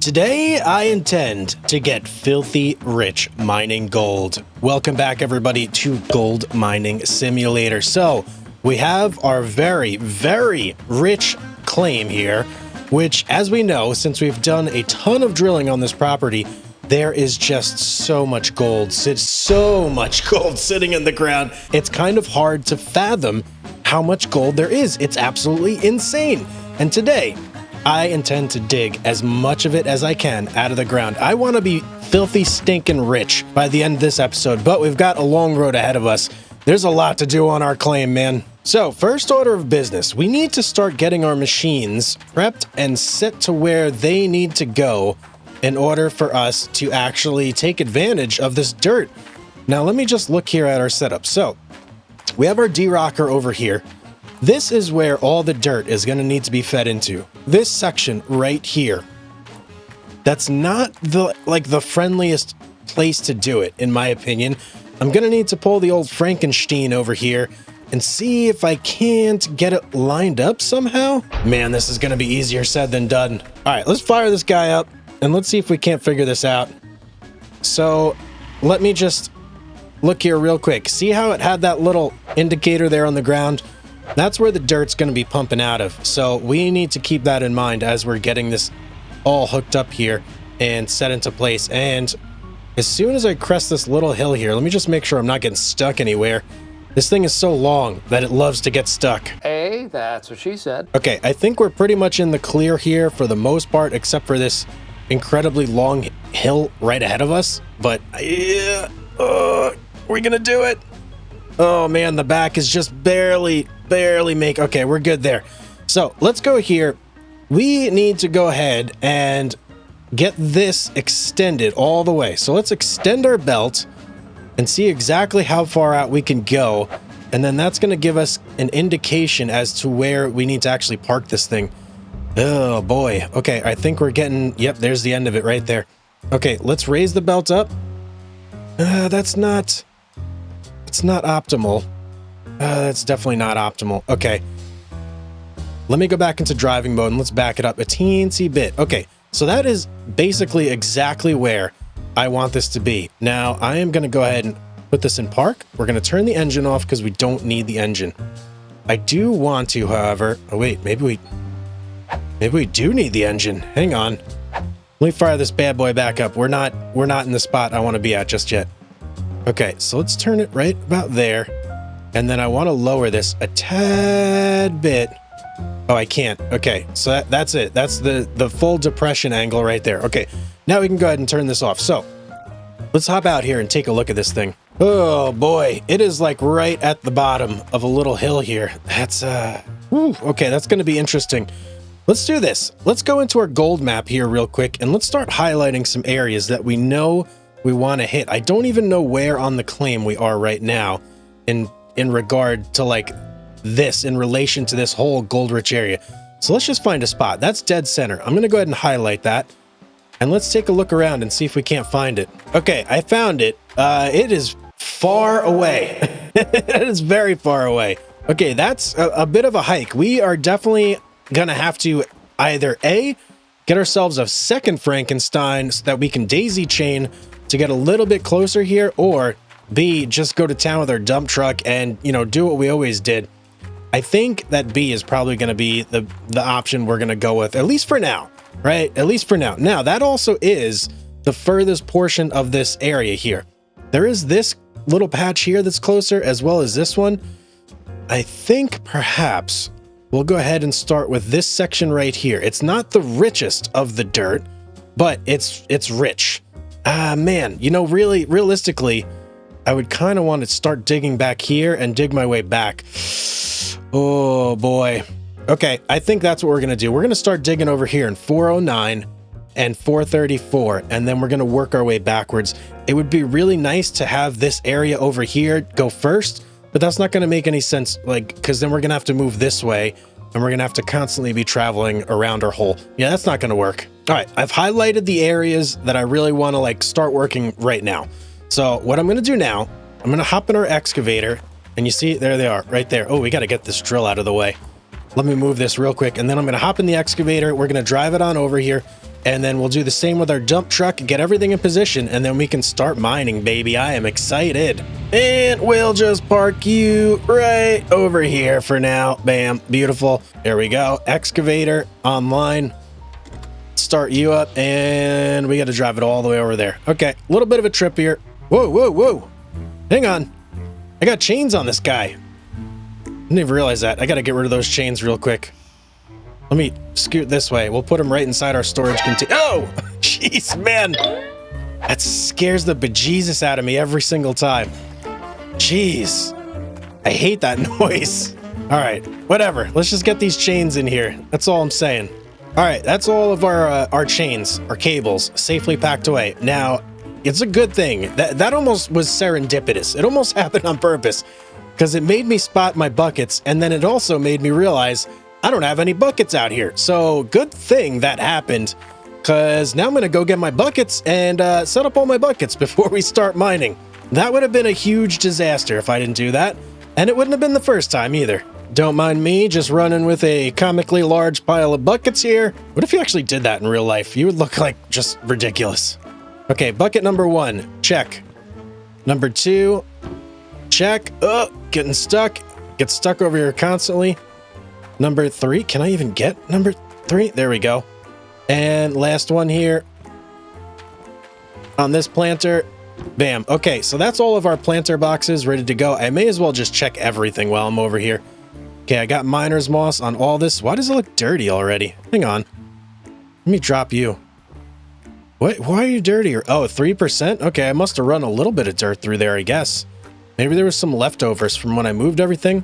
Today, I intend to get filthy rich mining gold. Welcome back, everybody, to Gold Mining Simulator. So, we have our very, very rich claim here, which, as we know, since we've done a ton of drilling on this property, there is just so much gold, so much gold sitting in the ground. It's kind of hard to fathom how much gold there is. It's absolutely insane. And today, I intend to dig as much of it as I can out of the ground. I want to be filthy stinking rich by the end of this episode, but we've got a long road ahead of us. There's a lot to do on our claim, man. So, first order of business, we need to start getting our machines prepped and set to where they need to go in order for us to actually take advantage of this dirt. Now, let me just look here at our setup. So, we have our D-rocker over here. This is where all the dirt is going to need to be fed into. This section right here. That's not the friendliest place to do it, in my opinion. I'm going to need to pull the old Frankenstein over here and see if I can't get it lined up somehow. Man, this is going to be easier said than done. All right, let's fire this guy up and let's see if we can't figure this out. So let me just look here real quick. See how it had that little indicator there on the ground? That's where the dirt's going to be pumping out of. So we need to keep that in mind as we're getting this all hooked up here and set into place. And as soon as I crest this little hill here, let me just make sure I'm not getting stuck anywhere. This thing is so long that it loves to get stuck. Hey, that's what she said. Okay, I think we're pretty much in the clear here for the most part, except for this incredibly long hill right ahead of us. But yeah, we're going to do it. Oh man, the back is just barely okay, we're good there. So let's go here. We need to go ahead and get this extended all the way. So let's extend our belt and see exactly how far out we can go. And then that's going to give us an indication as to where we need to actually park this thing. Oh boy. Okay, I think we're getting, yep, there's the end of it right there. Okay, let's raise the belt up. It's not optimal. That's definitely not optimal. Okay. Let me go back into driving mode and let's back it up a teensy bit. Okay, so that is basically exactly where I want this to be. Now, I am going to go ahead and put this in park. We're going to turn the engine off because we don't need the engine. I do want to, however... Oh, wait, maybe we do need the engine. Hang on. Let me fire this bad boy back up. We're not in the spot I want to be at just yet. Okay, so let's turn it right about there. And then I want to lower this a tad bit. Oh, I can't. Okay, so that's it. That's the full depression angle right there. Okay, now we can go ahead and turn this off. So let's hop out here and take a look at this thing. Oh boy, it is like right at the bottom of a little hill here. That's, okay, that's going to be interesting. Let's do this. Let's go into our gold map here real quick and let's start highlighting some areas that we know we want to hit. I don't even know where on the claim we are right now in regard to like this in relation to this whole gold rich area. So let's just find a spot. That's dead center. I'm going to go ahead and highlight that and let's take a look around and see if we can't find it. Okay, I found it. It is far away. It is very far away. Okay, that's a bit of a hike. We are definitely going to have to either A, get ourselves a second Frankenstein so that we can daisy chain to get a little bit closer here, or B, just go to town with our dump truck and, you know, do what we always did. I think that B is probably going to be the option we're going to go with, at least for now, right? At least for now. Now, that also is the furthest portion of this area here. There is this little patch here that's closer, as well as this one. I think perhaps we'll go ahead and start with this section right here. It's not the richest of the dirt, but it's rich. Man, you know, really, realistically, I would kind of want to start digging back here and dig my way back. Oh boy. Okay, I think that's what we're going to do. We're going to start digging over here in 409 and 434, and then we're going to work our way backwards. It would be really nice to have this area over here go first, but that's not going to make any sense, like, because then we're going to have to move this way, and we're going to have to constantly be traveling around our hole. Yeah, that's not going to work. All right, I've highlighted the areas that I really want to, like, start working right now. So what I'm going to do now, I'm going to hop in our excavator, and you see, there they are, right there. Oh, we got to get this drill out of the way. Let me move this real quick, and then I'm going to hop in the excavator. We're going to drive it on over here, And then we'll do the same with our dump truck, get everything in position, and then we can start mining, baby. I am excited. And we'll just park you right over here for now. Bam, beautiful. There we go. Excavator online. Start you up, and we got to drive it all the way over there. Okay, a little bit of a trip here. Whoa, whoa, whoa. Hang on. I got chains on this guy. Didn't even realize that. I got to get rid of those chains real quick. Let me scoot this way. We'll put them right inside our storage container. Oh, jeez, man. That scares the bejesus out of me every single time. Jeez. I hate that noise. All right, whatever. Let's just get these chains in here. That's all I'm saying. All right, that's all of our chains, our cables, safely packed away. Now, it's a good thing. That almost was serendipitous. It almost happened on purpose because it made me spot my buckets, and then it also made me realize I don't have any buckets out here. So good thing that happened, because now I'm going to go get my buckets and set up all my buckets before we start mining. That would have been a huge disaster if I didn't do that, and it wouldn't have been the first time either. Don't mind me just running with a comically large pile of buckets here. What if you actually did that in real life? You would look like just ridiculous. Okay, bucket number 1, check. Number 2, check. Oh, getting stuck. Get stuck over here constantly. Number 3, can I even get number 3? There we go. And last one here on this planter. Bam. Okay, so that's all of our planter boxes ready to go. I may as well just check everything while I'm over here. Okay, I got miner's moss on all this. Why does it look dirty already? Hang on. Let me drop you. What? Why are you dirty? Oh, 3%? Okay, I must have run a little bit of dirt through there, I guess. Maybe there was some leftovers from when I moved everything.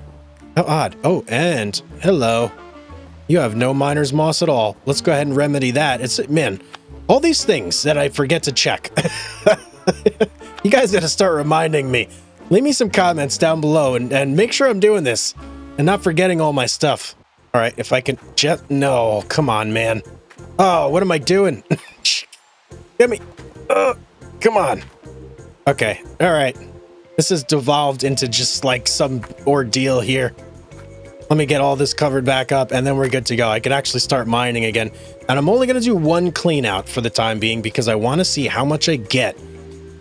How odd. Oh, and hello. You have no miner's moss at all. Let's go ahead and remedy that. Man, all these things that I forget to check. You guys gotta start reminding me. Leave me some comments down below and make sure I'm doing this and not forgetting all my stuff. All right, if I can just... No, come on, man. Oh, what am I doing? Get me. Come on. Okay, all right. This has devolved into just like some ordeal here. Let me get all this covered back up, and then we're good to go. I could actually start mining again. And I'm only going to do one clean out for the time being because I want to see how much I get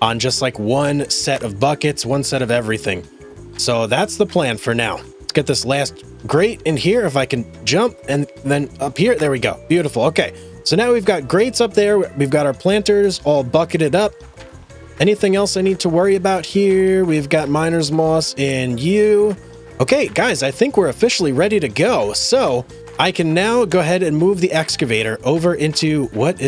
on just like one set of buckets, one set of everything. So that's the plan for now. Let's get this last grate in here if I can jump, and then up here. There we go. Beautiful. Okay. So now we've got grates up there. We've got our planters all bucketed up. Anything else I need to worry about here? We've got miner's moss in you. Okay, guys, I think we're officially ready to go. So I can now go ahead and move the excavator over into what's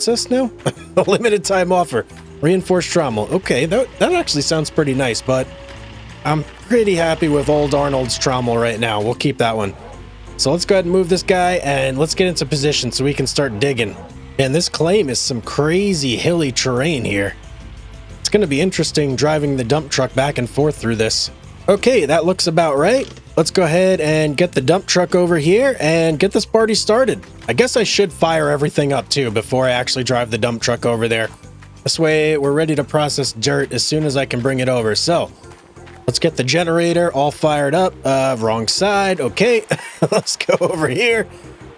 this now? A limited time offer. Reinforced trommel. Okay, that actually sounds pretty nice, but I'm pretty happy with old Arnold's trommel right now. We'll keep that one. So let's go ahead and move this guy, and let's get into position so we can start digging. And this claim is some crazy hilly terrain here. It's going to be interesting driving the dump truck back and forth through this. Okay, that looks about right. Let's go ahead and get the dump truck over here and get this party started. I guess I should fire everything up too before I actually drive the dump truck over there. This way we're ready to process dirt as soon as I can bring it over. So let's get the generator all fired up. Wrong side. Okay, let's go over here.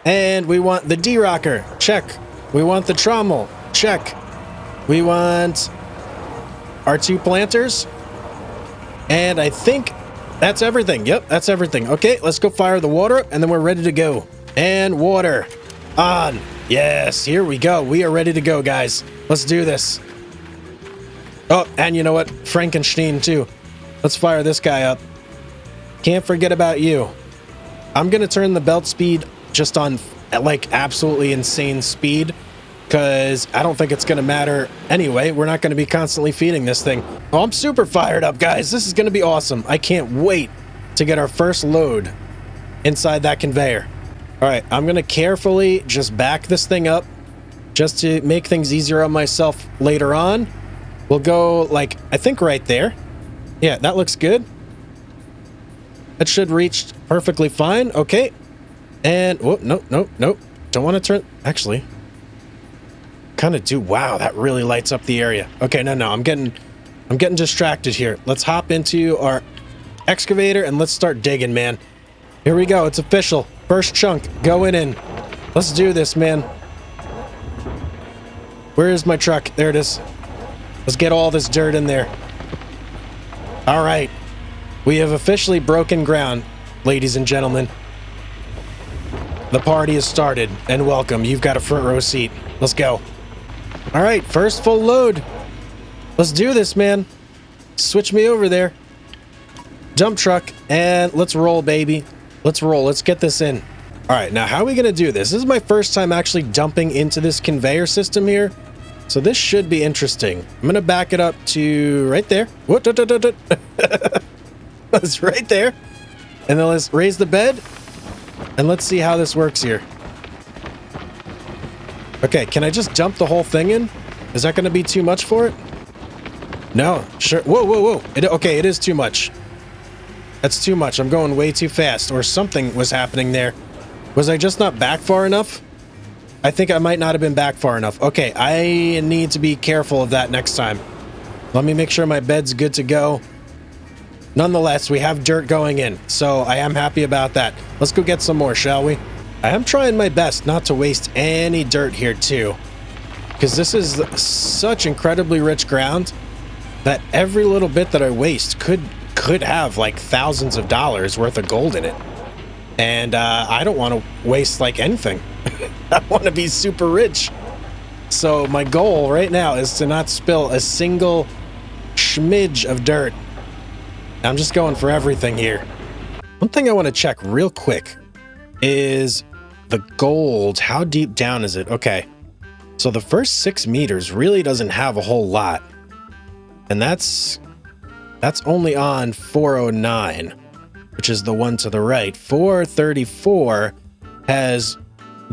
And we want the D-rocker. Check. We want the trommel. Check. We want our 2 planters. And I think that's everything. Yep, that's everything. Okay, let's go fire the water up, and then we're ready to go. And water on. Yes, here we go. We are ready to go, guys. Let's do this. Oh, and you know what? Frankenstein, too. Let's fire this guy up. Can't forget about you. I'm going to turn the belt speed just on, like, absolutely insane speed, because I don't think it's going to matter anyway. We're not going to be constantly feeding this thing. Oh, I'm super fired up, guys. This is going to be awesome. I can't wait to get our first load inside that conveyor. All right, I'm going to carefully just back this thing up just to make things easier on myself later on. We'll go, like, I think right there. Yeah, that looks good. That should reach perfectly fine. Okay. And, whoa, nope. Don't want to turn, actually. Kind of do. Wow, that really lights up the area. Okay, no, I'm getting distracted here. Let's hop into our excavator and let's start digging, man. Here we go. It's official. First chunk going in. Let's do this, man. Where is my truck? There it is. Let's get all this dirt in there. All right. We have officially broken ground, ladies and gentlemen. The party has started, and welcome. You've got a front row seat. Let's go. All right, first full load. Let's do this, man. Switch me over there. Dump truck, and let's roll, baby. Let's roll. Let's get this in. All right, now how are we going to do this? This is my first time actually dumping into this conveyor system here. So this should be interesting. I'm going to back it up to right there. It's right there. And then let's raise the bed. And let's see how this works here. Okay, can I just dump the whole thing in? Is that going to be too much for it? No, sure. Whoa, whoa, whoa. Okay, it is too much. That's too much. I'm going way too fast. Or something was happening there. Was I just not back far enough? I think I might not have been back far enough. Okay, I need to be careful of that next time. Let me make sure my bed's good to go. Nonetheless, we have dirt going in, so I am happy about that. Let's go get some more, shall we? I am trying my best not to waste any dirt here, too. Because this is such incredibly rich ground that every little bit that I waste could have like thousands of dollars worth of gold in it. And I don't want to waste like anything. I want to be super rich. So my goal right now is to not spill a single schmidge of dirt. I'm just going for everything here. One thing I want to check real quick is the gold. How deep down is it? Okay. So the first 6 meters really doesn't have a whole lot. And that's only on 409, which is the one to the right. 434 has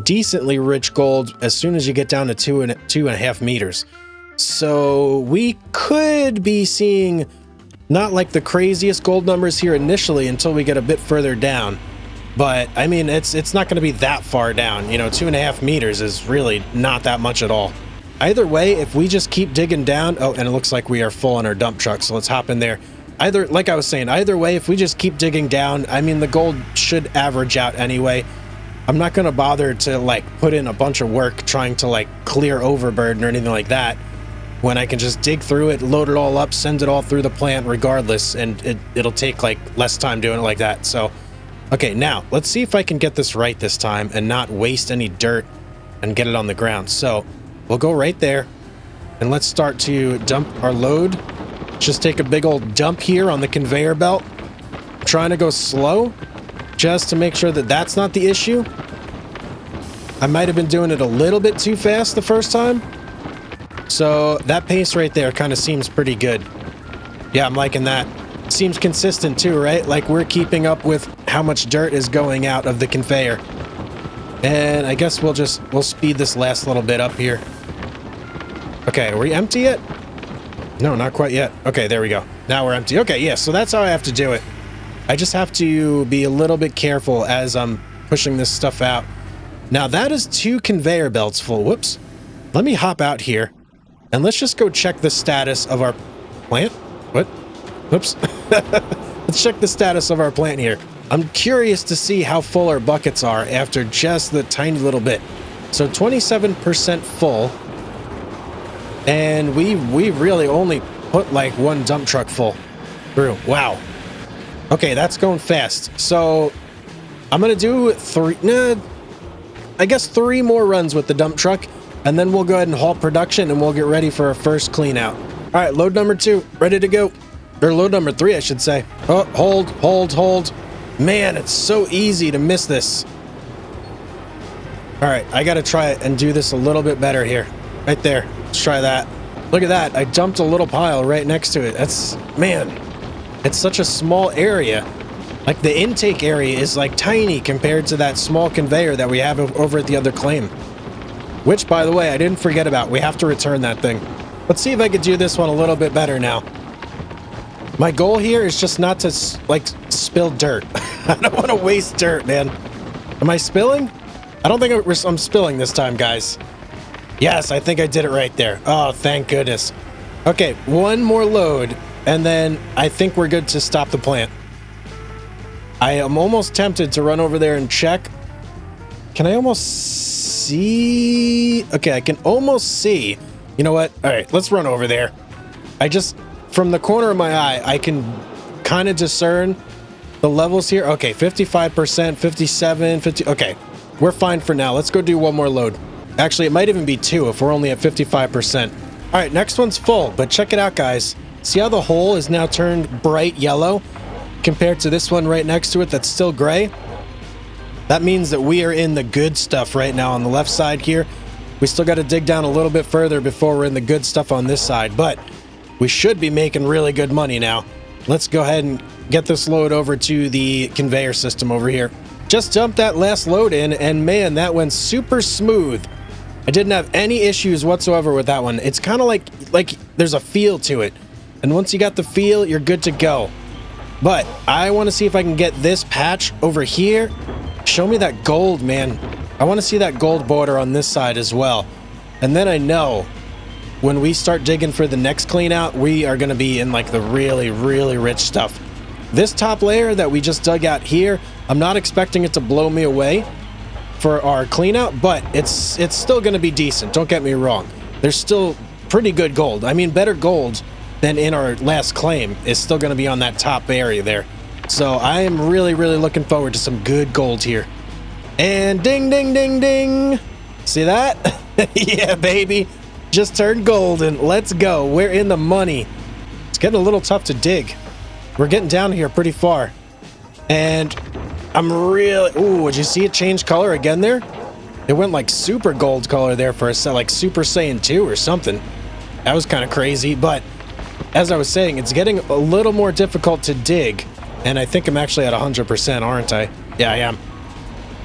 decently rich gold as soon as you get down to 2.5 meters. So we could be seeing not like the craziest gold numbers here initially until we get a bit further down. But I mean, it's not going to be that far down. You know, 2.5 meters is really not that much at all. Either way, if we just keep digging down, oh, and it looks like we are full on our dump truck, so let's hop in there. Either, like I was saying, either way, if we just keep digging down, I mean, the gold should average out anyway. I'm not going to bother to like put in a bunch of work trying to like clear overburden or anything like that, when I can just dig through it, load it all up, send it all through the plant regardless, and it'll take like less time doing it like that. So, okay, now let's see if I can get this right this time and not waste any dirt and get it on the ground. So we'll go right there and let's start to dump our load. Just take a big old dump here on the conveyor belt. I'm trying to go slow just to make sure that that's not the issue. I might have been doing it a little bit too fast the first time. So that pace right there kind of seems pretty good. Yeah, I'm liking that. Seems consistent too, right? Like we're keeping up with how much dirt is going out of the conveyor. And I guess we'll speed this last little bit up here. Okay, are we empty yet? No, not quite yet. Okay, there we go. Now we're empty. Okay, yeah, so that's how I have to do it. I just have to be a little bit careful as I'm pushing this stuff out. Now that is 2 conveyor belts full. Whoops. Let me hop out here. And let's just go check the status of our plant. What? Oops. Let's check the status of our plant here. I'm curious to see how full our buckets are after just the tiny little bit. So 27% full. And we really only put like 1 dump truck full through. Wow. Okay, that's going fast. So I'm going to do 3 more runs with the dump truck. And then we'll go ahead and halt production and we'll get ready for our first clean out. All right, load number 2, ready to go. Or load number 3, I should say. Oh, hold. Man, it's so easy to miss this. All right, I got to try it and do this a little bit better here. Right there. Let's try that. Look at that. I dumped a little pile right next to it. Man, it's such a small area. Like the intake area is like tiny compared to that small conveyor that we have over at the other claim. Which, by the way, I didn't forget about. We have to return that thing. Let's see if I could do this one a little bit better now. My goal here is just not to, like, spill dirt. I don't want to waste dirt, man. Am I spilling? I don't think I'm spilling this time, guys. Yes, I think I did it right there. Oh, thank goodness. Okay, 1 more load, and then I think we're good to stop the plant. I am almost tempted to run over there and check. Can I almost see? Okay, I can almost see. You know what? All right, let's run over there. From the corner of my eye, I can kind of discern the levels here. Okay, 55%, 57, 50. Okay, we're fine for now. Let's go do one more load. Actually, it might even be two if we're only at 55%. All right, next one's full, but check it out, guys. See how the hole is now turned bright yellow compared to this one right next to it that's still gray? That means that we are in the good stuff right now on the left side here. We still got to dig down a little bit further before we're in the good stuff on this side, but we should be making really good money now. Let's go ahead and get this load over to the conveyor system over here. Just dumped that last load in, and man, that went super smooth. I didn't have any issues whatsoever with that one. It's kind of like there's a feel to it. And once you got the feel, you're good to go. But I want to see if I can get this patch over here. Show me that gold, man. I want to see that gold border on this side as well. And then I know when we start digging for the next clean out, we are going to be in like the really, really rich stuff. This top layer that we just dug out here, I'm not expecting it to blow me away for our clean out, but it's still going to be decent. Don't get me wrong. There's still pretty good gold. I mean, better gold than in our last claim is still going to be on that top area there. So I am really, really looking forward to some good gold here. And ding, ding, ding, ding. See that? Yeah, baby. Just turned golden. Let's go. We're in the money. It's getting a little tough to dig. We're getting down here pretty far. And I'm really... Ooh, would you see it change color again there? It went like super gold color there for a set, like Super Saiyan 2 or something. That was kind of crazy, but as I was saying, it's getting a little more difficult to dig. And I think I'm actually at 100%, aren't I? Yeah, I am.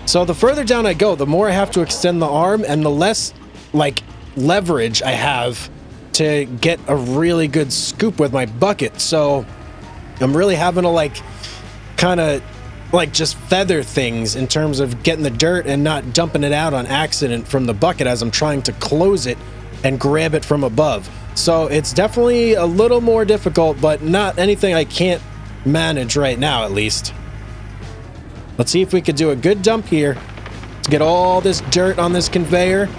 So the further down I go, the more I have to extend the arm and the less, like, leverage I have to get a really good scoop with my bucket. So I'm really having to, like, kind of, like, just feather things in terms of getting the dirt and not dumping it out on accident from the bucket as I'm trying to close it and grab it from above. So it's definitely a little more difficult, but not anything I can't manage right now, at least. Let's see if we could do a good dump here to get all this dirt on this conveyor.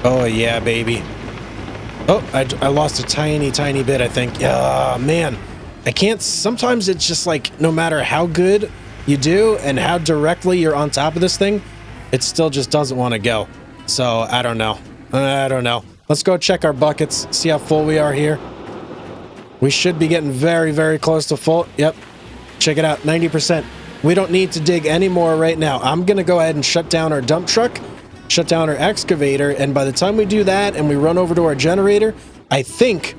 Oh, yeah, baby. Oh, I lost a tiny, tiny bit, I think. Oh, man. I can't... Sometimes it's just like, no matter how good you do and how directly you're on top of this thing, it still just doesn't want to go. So, I don't know. I don't know. Let's go check our buckets, see how full we are here. We should be getting very, very close to full. Yep. Check it out, 90%. We don't need to dig any more right now. I'm going to go ahead and shut down our dump truck, shut down our excavator, and by the time we do that and we run over to our generator, I think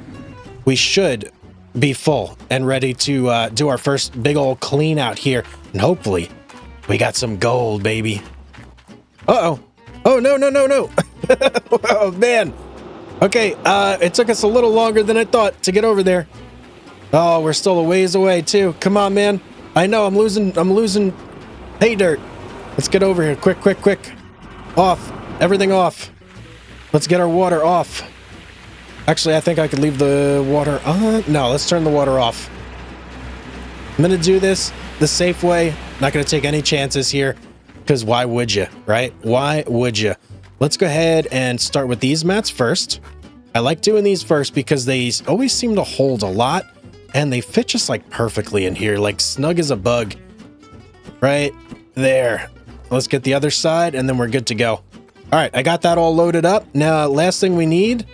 we should be full and ready to do our first big old clean out here. And hopefully we got some gold, baby. Uh-oh. Oh, no, no, no, no. Oh, man. Okay, it took us a little longer than I thought to get over there. Oh, we're still a ways away, too. Come on, man. I know, I'm losing pay dirt. Let's get over here. Quick, quick, quick. Off. Everything off. Let's get our water off. Actually, I think I could leave the water on. No, let's turn the water off. I'm going to do this the safe way. Not going to take any chances here. Because why would you, right? Why would you? Let's go ahead and start with these mats first. I like doing these first because they always seem to hold a lot. And they fit just like perfectly in here, like snug as a bug. Right there. Let's get the other side and then we're good to go. All right, I got that all loaded up. Now, last thing we need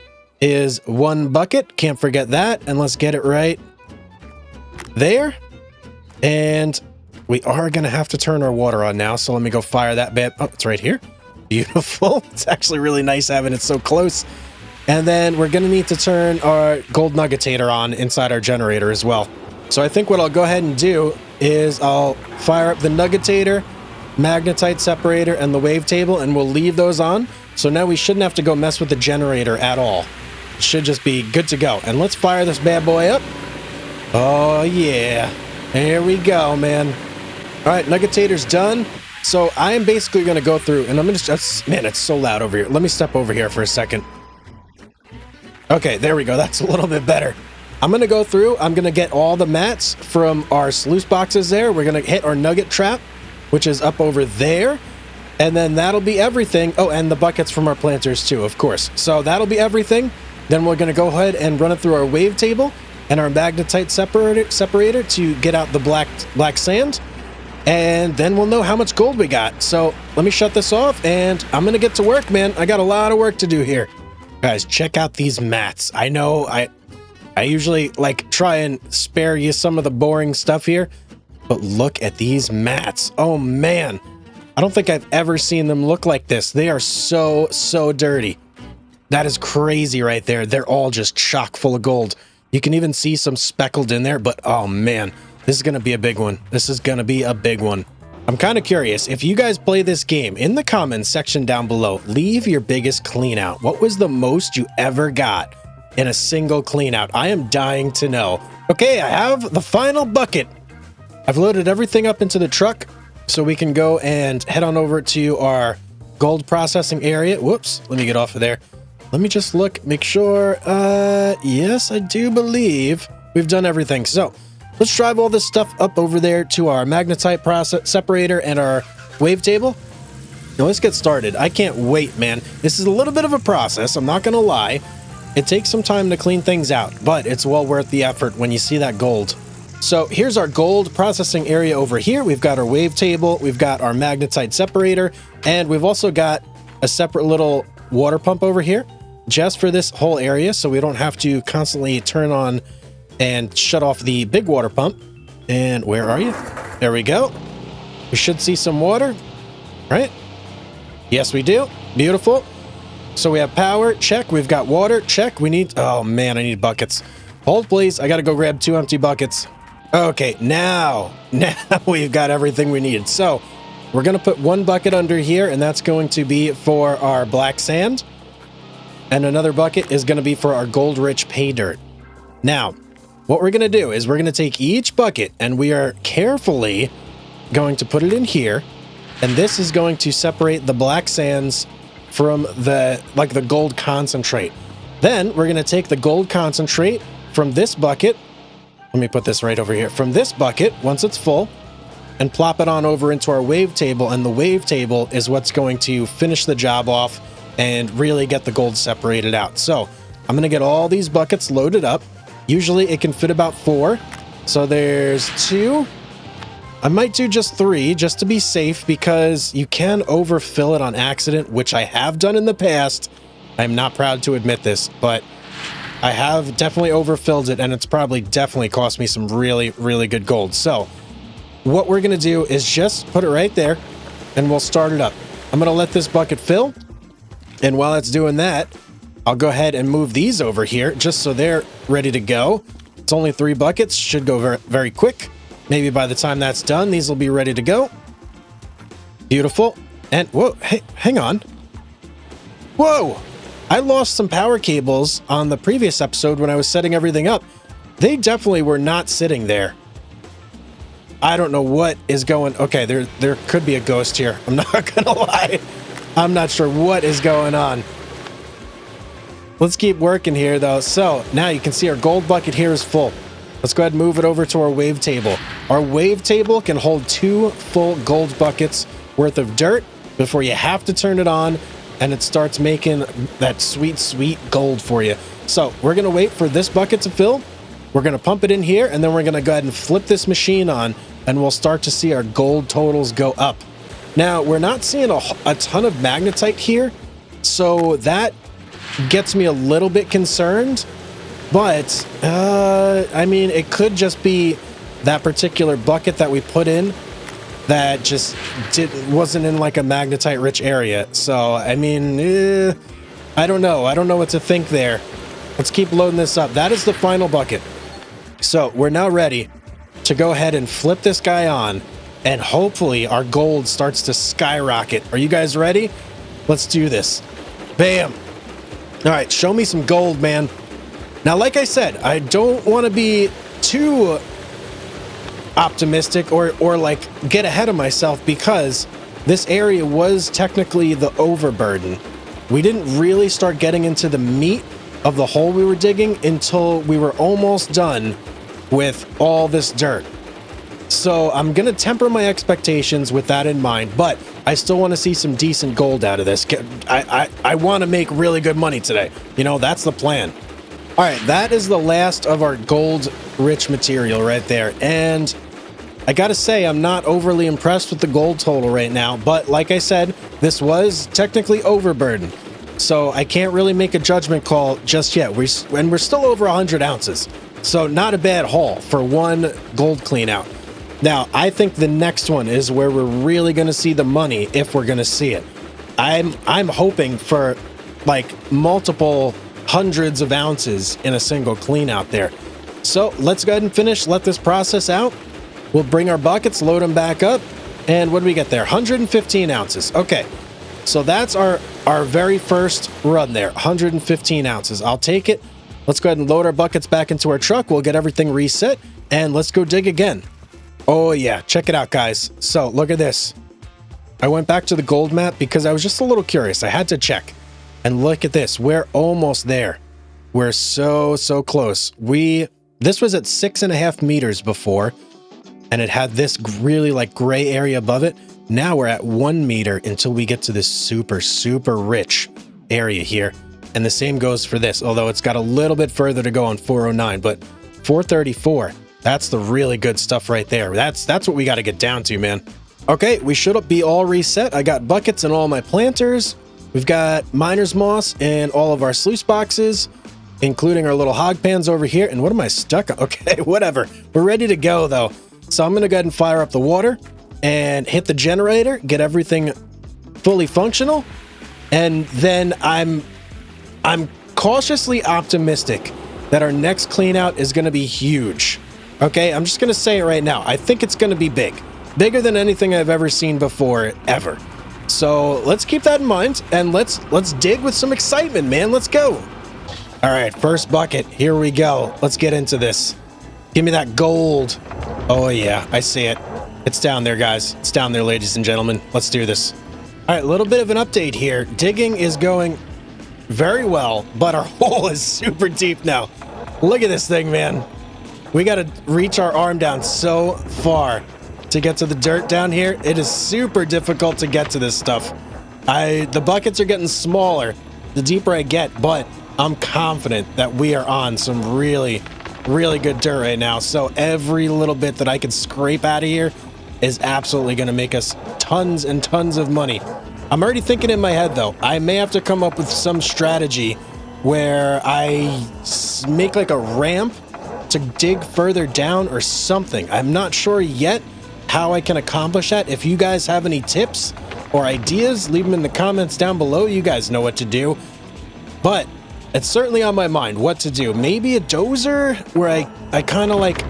is one bucket. Can't forget that. And let's get it right there. And we are going to have to turn our water on now. So let me go fire that bad. Oh, it's right here. Beautiful. It's actually really nice having it so close. And then we're going to need to turn our gold nuggetator on inside our generator as well. So I think what I'll go ahead and do is I'll fire up the nuggetator, magnetite separator, and the wavetable, and we'll leave those on. So now we shouldn't have to go mess with the generator at all. It should just be good to go. And let's fire this bad boy up. Oh, yeah. There we go, man. All right, nuggetator's done. So I am basically going to go through, and I'm going to just... Man, it's so loud over here. Let me step over here for a second. Okay, there we go. That's a little bit better. I'm going to go through. I'm going to get all the mats from our sluice boxes there. We're going to hit our nugget trap, which is up over there. And then that'll be everything. Oh, and the buckets from our planters too, of course. So that'll be everything. Then we're going to go ahead and run it through our wave table and our magnetite separator to get out the black sand. And then we'll know how much gold we got. So let me shut this off and I'm going to get to work, man. I got a lot of work to do here. Guys, check out these mats. I know I usually like try and spare you some of the boring stuff here, but look at these mats. Oh man, I don't think I've ever seen them look like this. They are so dirty. That is crazy right there. They're all just chock full of gold. You can even see some speckled in there, but oh man, this is going to be a big one. This is going to be a big one. I'm kind of curious, if you guys play this game, in the comments section down below, leave your biggest clean out. What was the most you ever got in a single clean out? I am dying to know. Okay, I have the final bucket. I've loaded everything up into the truck so we can go and head on over to our gold processing area. Whoops, let me get off of there. Let me just look, make sure. Yes, I do believe we've done everything. So let's drive all this stuff up over there to our magnetite separator and our wave table. Now let's get started. I can't wait, man. This is a little bit of a process, I'm not gonna lie. It takes some time to clean things out, but it's well worth the effort when you see that gold. So here's our gold processing area over here. We've got our wave table, we've got our magnetite separator, and we've also got a separate little water pump over here just for this whole area, so we don't have to constantly turn on and shut off the big water pump. And where are you? There we go. We should see some water, right? Yes, we do. Beautiful. So we have power, check. We've got water, check. We need, oh man, I need buckets. Hold please, I gotta go grab 2 empty buckets. Okay, now we've got everything we need. So we're gonna put 1 bucket under here, and that's going to be for our black sand. And another bucket is gonna be for our gold-rich pay dirt. Now, what we're gonna do is we're gonna take each bucket and we are carefully going to put it in here. And this is going to separate the black sands from the gold concentrate. Then we're gonna take the gold concentrate from this bucket. Let me put this right over here. From this bucket, once it's full, and plop it on over into our wave table. And the wave table is what's going to finish the job off and really get the gold separated out. So I'm gonna get all these buckets loaded up. Usually it can fit about 4. So there's 2. I might do just 3 just to be safe, because you can overfill it on accident, which I have done in the past. I'm not proud to admit this, but I have definitely overfilled it, and it's probably definitely cost me some really good gold. So what we're gonna do is just put it right there and we'll start it up. I'm gonna let this bucket fill, and while it's doing that, I'll go ahead and move these over here just so they're ready to go. It's only 3 buckets, should go very quick. Maybe by the time that's done, these will be ready to go. Beautiful. And whoa, hey, hang on. Whoa, I lost some power cables on the previous episode when I was setting everything up. They definitely were not sitting there. I don't know what is going. Okay, there could be a ghost here. I'm not gonna lie. I'm not sure what is going on. Let's keep working here though. So now you can see our gold bucket here is full. Let's go ahead and move it over to our wave table. Our wave table can hold 2 full gold buckets worth of dirt before you have to turn it on and it starts making that sweet gold for you. So we're gonna wait for this bucket to fill. We're gonna pump it in here, and then we're gonna go ahead and flip this machine on, and we'll start to see our gold totals go up. Now, we're not seeing a ton of magnetite here, so that gets me a little bit concerned, but I mean, it could just be that particular bucket that we put in that just wasn't in like a magnetite rich area. So I mean, I don't know what to think there. Let's keep loading this up. That is the final bucket. So we're now ready to go ahead and flip this guy on, and hopefully our gold starts to skyrocket. Are you guys ready? Let's do this. Bam. All right, show me some gold, man. Now, like I said, I don't want to be too optimistic or like get ahead of myself, because this area was technically the overburden. We didn't really start getting into the meat of the hole we were digging until we were almost done with all this dirt. So I'm gonna temper my expectations with that in mind, but I still want to see some decent gold out of this. I want to make really good money today. You know, that's the plan. All right, that is the last of our gold-rich material right there. And I gotta say, I'm not overly impressed with the gold total right now. But like I said, this was technically overburden. So I can't really make a judgment call just yet. And we're still over 100 ounces. So not a bad haul for one gold clean out. Now, I think the next one is where we're really going to see the money, if we're going to see it. I'm hoping for like multiple hundreds of ounces in a single clean out there. So let's go ahead and finish, let this process out. We'll bring our buckets, load them back up. And what do we get there? 115 ounces. Okay. So that's our very first run there, 115 ounces. I'll take it. Let's go ahead and load our buckets back into our truck. We'll get everything reset and let's go dig again. Oh yeah, check it out, guys. So look at this. I went back to the gold map because I was just a little curious. I had to check. And look at this. We're almost there. We're so close. This was at 6.5 meters before, and it had this really like gray area above it. Now we're at 1 meter until we get to this super rich area here. And the same goes for this, although it's got a little bit further to go on 409, but 434, that's the really good stuff right there. That's what we got to get down to, man. Okay, we should be all reset. I got buckets and all my planters. We've got miner's moss and all of our sluice boxes, including our little hog pans over here. And what am I stuck on? Okay, whatever. We're ready to go, though. So I'm going to go ahead and fire up the water and hit the generator, get everything fully functional. And then I'm cautiously optimistic that our next clean out is going to be huge. Okay, I'm just going to say it right now. I think it's going to be big. Bigger than anything I've ever seen before, ever. So let's keep that in mind and let's dig with some excitement, man. Let's go. All right, first bucket. Here we go. Let's get into this. Give me that gold. Oh yeah, I see it. It's down there, guys. It's down there, ladies and gentlemen. Let's do this. All right, a little bit of an update here. Digging is going very well, but our hole is super deep now. Look at this thing, man. We got to reach our arm down so far to get to the dirt down here. It is super difficult to get to this stuff. The buckets are getting smaller the deeper I get, but I'm confident that we are on some really good dirt right now. So every little bit that I can scrape out of here is absolutely going to make us tons and tons of money. I'm already thinking in my head, though, I may have to come up with some strategy where I make like a ramp to dig further down or something. I'm not sure yet how I can accomplish that. If you guys have any tips or ideas, leave them in the comments down below. You guys know what to do. But it's certainly on my mind what to do. Maybe a dozer where I kind of like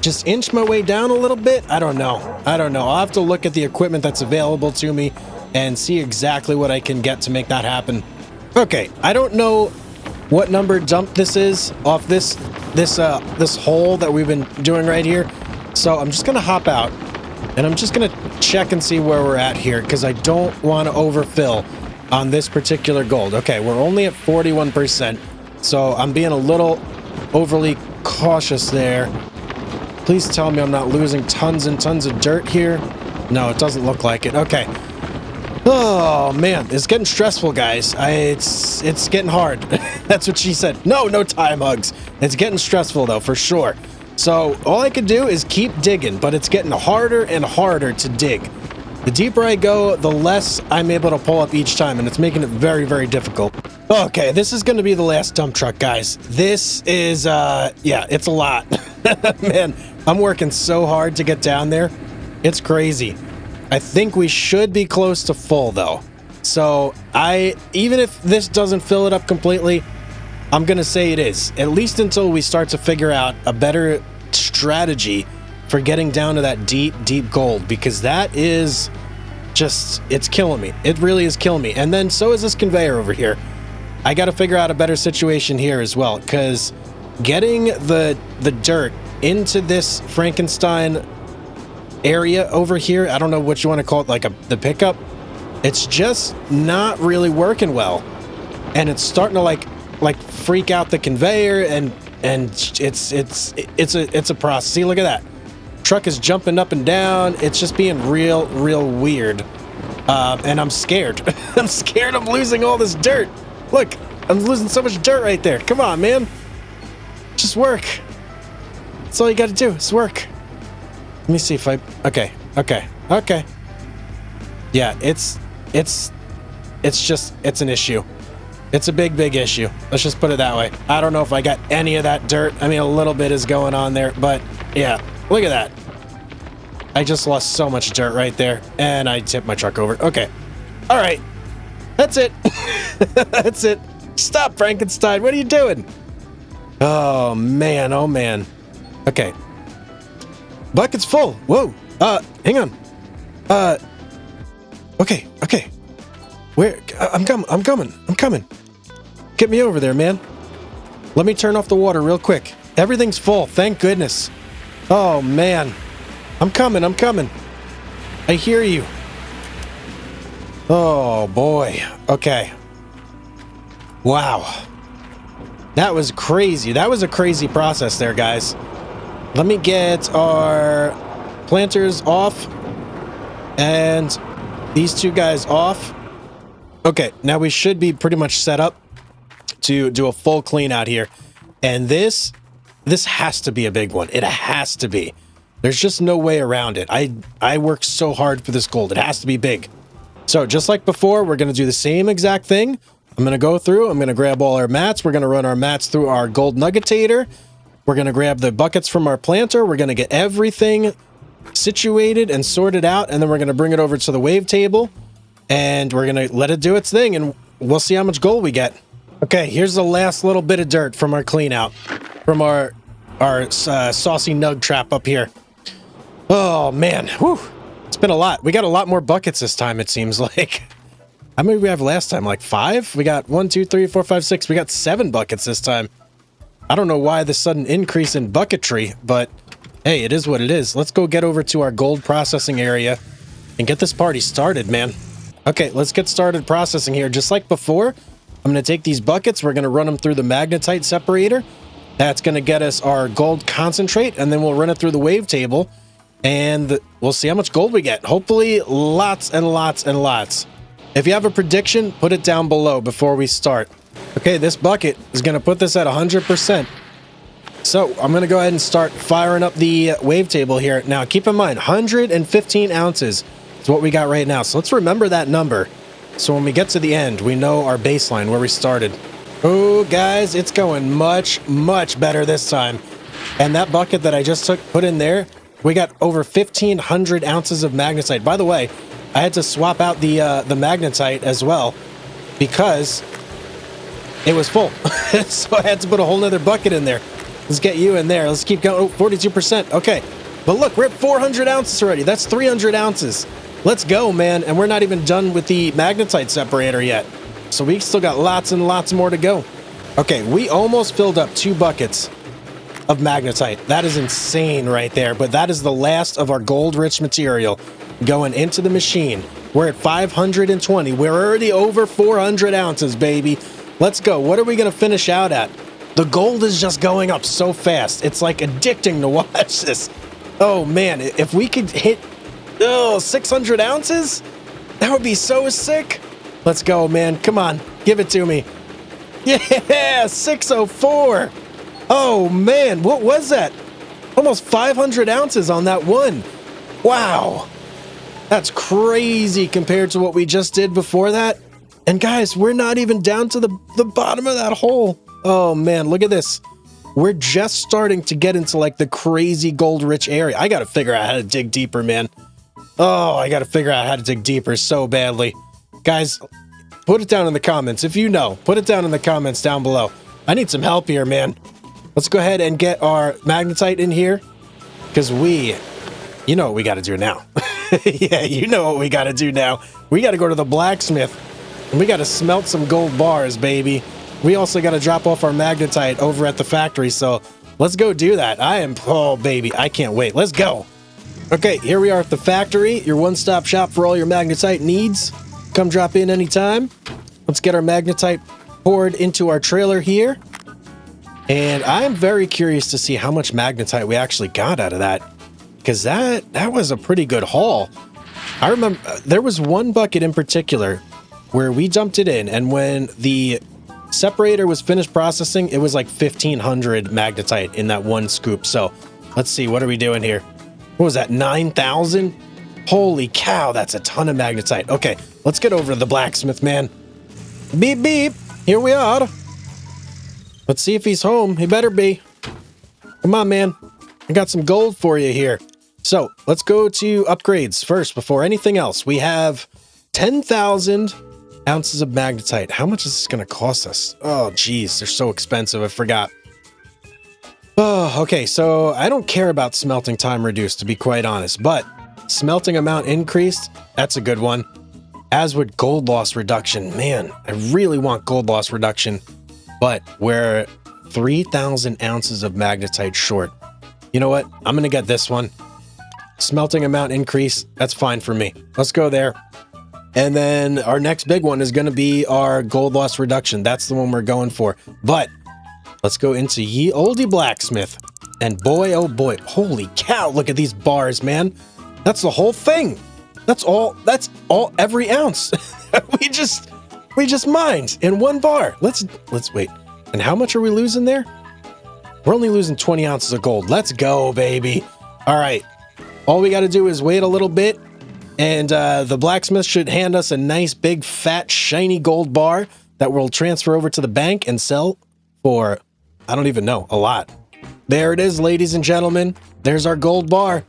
just inch my way down a little bit. I don't know. I'll have to look at the equipment that's available to me and see exactly what I can get to make that happen. Okay, I don't know what number dump this is off this hole that we've been doing right here. So I'm just gonna hop out and I'm just gonna check and see where we're at here because I don't want to overfill on this particular gold. Okay, we're only at 41%, so I'm being a little overly cautious there. Please tell me I'm not losing tons and tons of dirt here. No, it doesn't look like it. Okay. Oh man, it's getting stressful, guys. It's getting hard. That's what she said. No time hugs. It's getting stressful though, for sure. So all I can do is keep digging, but it's getting harder and harder to dig. The deeper I go, the less I'm able to pull up each time, and it's making it very difficult. Okay, this is going to be the last dump truck, guys. This is, yeah, it's a lot. Man, I'm working so hard to get down there. It's crazy. I think we should be close to full, though. So, even if this doesn't fill it up completely, I'm going to say it is. At least until we start to figure out a better strategy for getting down to that deep gold, because that is just, it's killing me. It really is killing me. And then so is this conveyor over here. I got to figure out a better situation here as well, because getting the dirt into this Frankenstein area over here, I don't know what you want to call it, like the pickup, it's just not really working well, and it's starting to like freak out the conveyor, and it's a process. See, look at that. Truck is jumping up and down. It's just being real weird. And I'm scared. I'm scared I'm losing all this dirt. Look, I'm losing so much dirt right there. Come on, man. Just work. That's all you got to do is work. Let me see if I... Okay. Yeah, it's an issue. It's a big issue. Let's just put it that way. I don't know if I got any of that dirt. I mean, a little bit is going on there, but yeah, look at that. I just lost so much dirt right there, and I tipped my truck over. Okay. All right. That's it. That's it. Stop, Frankenstein. What are you doing? Oh, man. Oh, man. Okay. Bucket's full. Whoa. Hang on. Okay. Where? I'm coming. Get me over there, man. Let me turn off the water real quick. Everything's full. Thank goodness. Oh, man. I'm coming. I hear you. Oh, boy. Okay. Wow. That was crazy. That was a crazy process there, guys. Let me get our planters off. And these two guys off. Okay, now we should be pretty much set up to do a full clean out here. And this has to be a big one. It has to be. There's just no way around it. I worked so hard for this gold. It has to be big. So just like before, we're going to do the same exact thing. I'm going to go through. I'm going to grab all our mats. We're going to run our mats through our gold nuggetator. We're going to grab the buckets from our planter. We're going to get everything situated and sorted out. And then we're going to bring it over to the wave table. And we're going to let it do its thing. And we'll see how much gold we get. Okay, here's the last little bit of dirt from our clean out. From our saucy nug trap up here. Oh, man. Whew. It's been a lot. We got a lot more buckets this time, it seems like. How many did we have last time? Like 5? We got 1, 2, 3, 4, 5, 6. We got 7 buckets this time. I don't know why the sudden increase in bucketry, but hey, it is what it is. Let's go get over to our gold processing area and get this party started, man. Okay, let's get started processing here. Just like before, I'm going to take these buckets. We're going to run them through the magnetite separator. That's going to get us our gold concentrate, and then we'll run it through the wave table, and we'll see how much gold we get. Hopefully, lots and lots and lots. If you have a prediction, put it down below before we start. Okay, this bucket is going to put this at 100%. So I'm going to go ahead and start firing up the wave table here. Now, keep in mind, 115 ounces is what we got right now. So let's remember that number. So when we get to the end, we know our baseline, where we started. Oh, guys, it's going much, much better this time. And that bucket that I just put in there, we got over 1,500 ounces of magnetite. By the way, I had to swap out the magnetite as well because it was full. So I had to put a whole nother bucket in there. Let's get you in there. Let's keep going. Oh, 42%. Okay. But look, we're at 400 ounces already. That's 300 ounces. Let's go, man. And we're not even done with the magnetite separator yet. So we still got lots and lots more to go. Okay, we almost filled up 2 buckets of magnetite. That is insane right there. But that is the last of our gold-rich material going into the machine. We're at 520. We're already over 400 ounces, baby. Let's go. What are we going to finish out at? The gold is just going up so fast. It's like addicting to watch this. Oh, man. If we could hit 600 ounces, that would be so sick. Let's go, man. Come on. Give it to me. Yeah, 604. Oh, man. What was that? Almost 500 ounces on that one. Wow. That's crazy compared to what we just did before that. And guys, we're not even down to the bottom of that hole. Oh, man. Look at this. We're just starting to get into like the crazy gold-rich area. I got to figure out how to dig deeper, man. Oh, I got to figure out how to dig deeper so badly. Guys, put it down in the comments. If you know, put it down in the comments down below. I need some help here, man. Let's go ahead and get our magnetite in here. Because you know what we got to do now. Yeah, you know what we got to do now. We got to go to the blacksmith. And we got to smelt some gold bars, baby. We also got to drop off our magnetite over at the factory. So let's go do that. Oh, baby, I can't wait. Let's go. Okay, here we are at the factory. Your one-stop shop for all your magnetite needs. Come drop in anytime. Let's get our magnetite poured into our trailer here. And I'm very curious to see how much magnetite we actually got out of that. Because that was a pretty good haul. I remember there was one bucket in particular where we dumped it in, and when the separator was finished processing, it was like 1,500 magnetite in that one scoop. So let's see, what are we doing here? What was that, 9,000? Holy cow, that's a ton of magnetite. Okay, let's get over to the blacksmith, man. Beep, beep. Here we are. Let's see if he's home. He better be. Come on, man. I got some gold for you here. So let's go to upgrades first before anything else. We have 10,000 ounces of magnetite. How much is this going to cost us? Oh, geez, they're so expensive. I forgot. Oh, okay, so I don't care about smelting time reduced, to be quite honest, but smelting amount increased, that's a good one. As would gold loss reduction. Man, I really want gold loss reduction, but we're 3,000 ounces of magnetite short. You know what? I'm going to get this one. Smelting amount increase, that's fine for me. Let's go there. And then our next big one is going to be our gold loss reduction. That's the one we're going for. But let's go into ye olde blacksmith. And boy, oh boy, holy cow, look at these bars, man. That's the whole thing. That's all, every ounce. we just mined in one bar. Let's wait. And how much are we losing there? We're only losing 20 ounces of gold. Let's go, baby. All right. All we got to do is wait a little bit, and the blacksmith should hand us a nice, big, fat, shiny gold bar that we'll transfer over to the bank and sell for, I don't even know, a lot. There it is, ladies and gentlemen. There's our gold bar.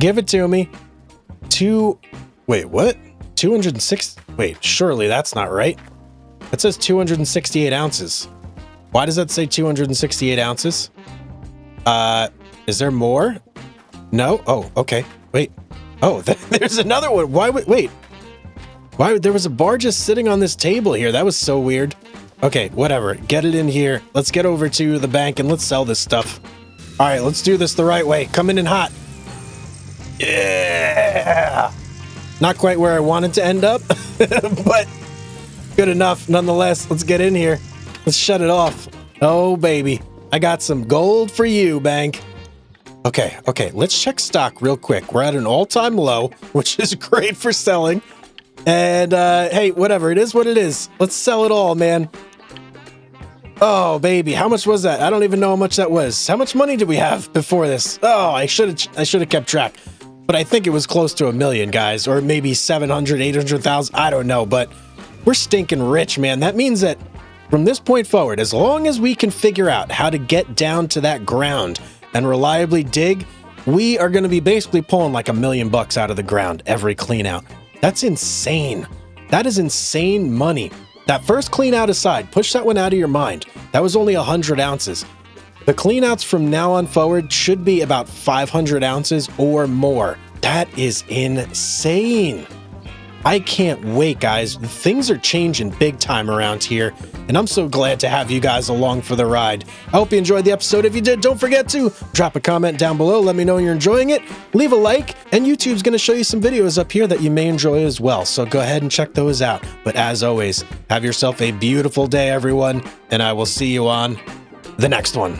Give it to me. Wait, what? 206? Wait, surely that's not right. It says 268 ounces. Why does that say 268 ounces? Is there more? No? Oh, okay. Wait. Oh, there's another one. Wait. Why? There was a bar just sitting on this table here. That was so weird. Okay, whatever. Get it in here. Let's get over to the bank and let's sell this stuff. All right, let's do this the right way. Coming in hot. Yeah! Not quite where I wanted to end up, but good enough nonetheless. Let's get in here. Let's shut it off. Oh, baby. I got some gold for you, bank. Okay, let's check stock real quick. We're at an all-time low, which is great for selling. And, hey, whatever. It is what it is. Let's sell it all, man. Oh, baby. How much was that? I don't even know how much that was. How much money did we have before this? Oh, I should have kept track. But I think it was close to 1 million, guys. Or maybe 700, 800,000. I don't know, but we're stinking rich, man. That means that from this point forward, as long as we can figure out how to get down to that ground and reliably dig, we are going to be basically pulling like $1 million out of the ground every clean out. That's insane. That is insane money. That first clean out aside, push that one out of your mind. That was only 100 ounces. The clean outs from now on forward should be about 500 ounces or more. That is insane. I can't wait, guys. Things are changing big time around here, and I'm so glad to have you guys along for the ride. I hope you enjoyed the episode. If you did, don't forget to drop a comment down below. Let me know you're enjoying it. Leave a like, and YouTube's going to show you some videos up here that you may enjoy as well, so go ahead and check those out. But as always, have yourself a beautiful day, everyone, and I will see you on the next one.